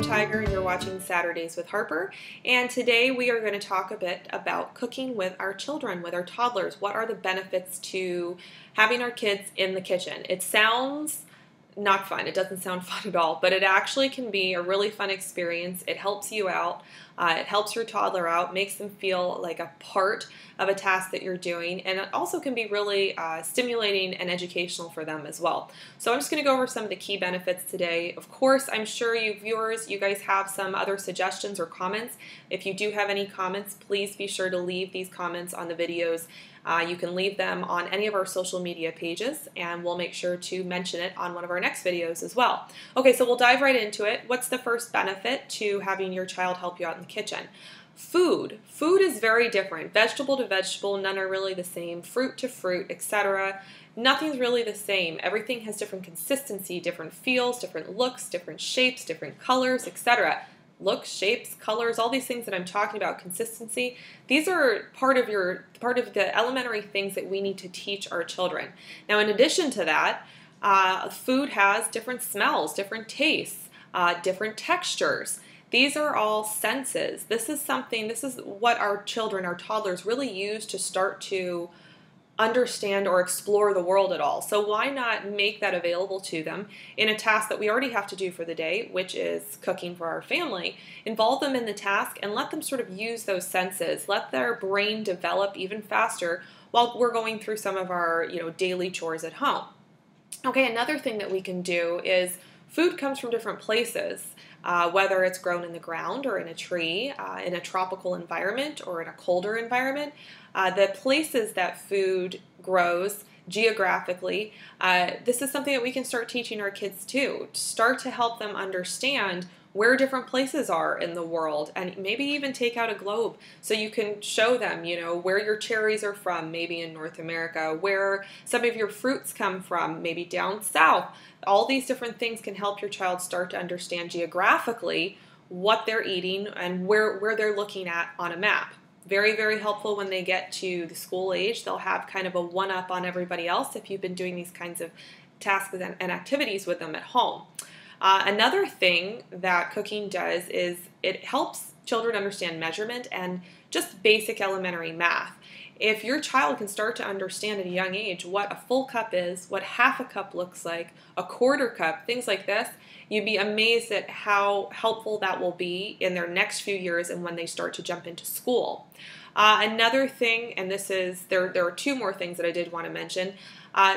Tiger and you're watching Saturdays with Harper, and today we are going to talk a bit about cooking with our children, with our toddlers. What are the benefits to having our kids in the kitchen? It sounds not fun. It doesn't sound fun at all, but it actually can be a really fun experience. It helps you out. It helps your toddler out, makes them feel like a part of a task that you're doing, and it also can be really stimulating and educational for them as well. So I'm just going to go over some of the key benefits today. Of course, I'm sure you viewers, you guys have some other suggestions or comments. If you do have any comments, please be sure to leave these comments on the videos. You can leave them on any of our social media pages, and we'll make sure to mention it on one of our next videos as well. Okay, so we'll dive right into it. What's the first benefit to having your child help you out in the kitchen? Food. Food is very different. Vegetable to vegetable, none are really the same. Fruit to fruit, etc. Nothing's really the same. Everything has different consistency, different feels, different looks, different shapes, different colors, etc. Looks, shapes, colors, all these things that I'm talking about, consistency, these are part of the elementary things that we need to teach our children. Now, in addition to that, food has different smells, different tastes, different textures. These are all senses. This is what our children, our toddlers really use to start to understand or explore the world at all. So why not make that available to them in a task that we already have to do for the day, which is cooking for our family. Involve them in the task and let them sort of use those senses. Let their brain develop even faster while we're going through some of our daily chores at home. Okay, another thing that we can do is food comes from different places. Whether it's grown in the ground or in a tree, in a tropical environment or in a colder environment, the places that food grows geographically, this is something that we can start teaching our kids too. Start to help them understand where different places are in the world, and maybe even take out a globe so you can show them, where your cherries are from, maybe in North America, where some of your fruits come from, maybe down south. All these different things can help your child start to understand geographically what they're eating and where they're looking at on a map. Very, very helpful when they get to the school age. They'll have kind of a one-up on everybody else if you've been doing these kinds of tasks and activities with them at home. Another thing that cooking does is it helps children understand measurement and just basic elementary math. If your child can start to understand at a young age what a full cup is, what half a cup looks like, a quarter cup, things like this, you'd be amazed at how helpful that will be in their next few years and when they start to jump into school. Another thing, and there are two more things that I did want to mention.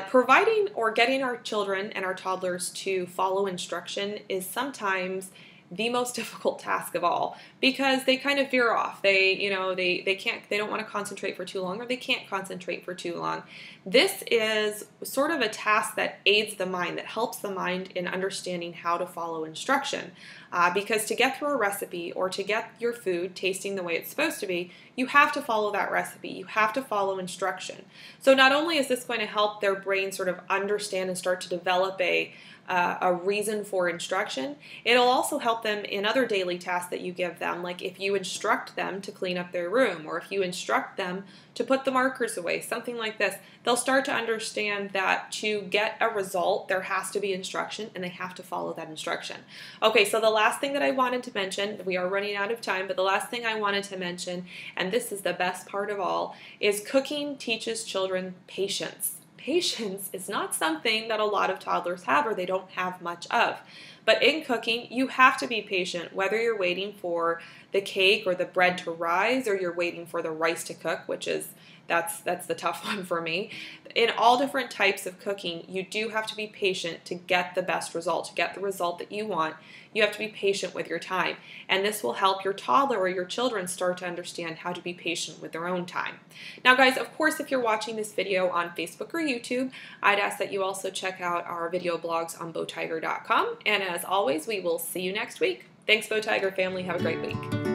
Providing or getting our children and our toddlers to follow instruction is sometimes the most difficult task of all, because they kind of veer off. They don't want to concentrate for too long, or they can't concentrate for too long. This is sort of a task that aids the mind, that helps the mind in understanding how to follow instruction. Because to get through a recipe or to get your food tasting the way it's supposed to be, you have to follow that recipe. You have to follow instruction. So not only is this going to help their brain sort of understand and start to develop a reason for instruction, it'll also help them in other daily tasks that you give them, like if you instruct them to clean up their room, or if you instruct them to put the markers away, something like this. They'll start to understand that to get a result, there has to be instruction, and they have to follow that instruction. Okay, so the last thing that I wanted to mention, we are running out of time, but the last thing I wanted to mention, and this is the best part of all, is cooking teaches children patience. Patience is not something that a lot of toddlers have, or they don't have much of. But in cooking, you have to be patient, whether you're waiting for the cake or the bread to rise, or you're waiting for the rice to cook, that's the tough one for me. In all different types of cooking, you do have to be patient to get the best result, to get the result that you want. You have to be patient with your time. And this will help your toddler or your children start to understand how to be patient with their own time. Now guys, of course, if you're watching this video on Facebook or YouTube, I'd ask that you also check out our video blogs on bowtiger.com. And as always, we will see you next week. Thanks, Bow Tiger family. Have a great week.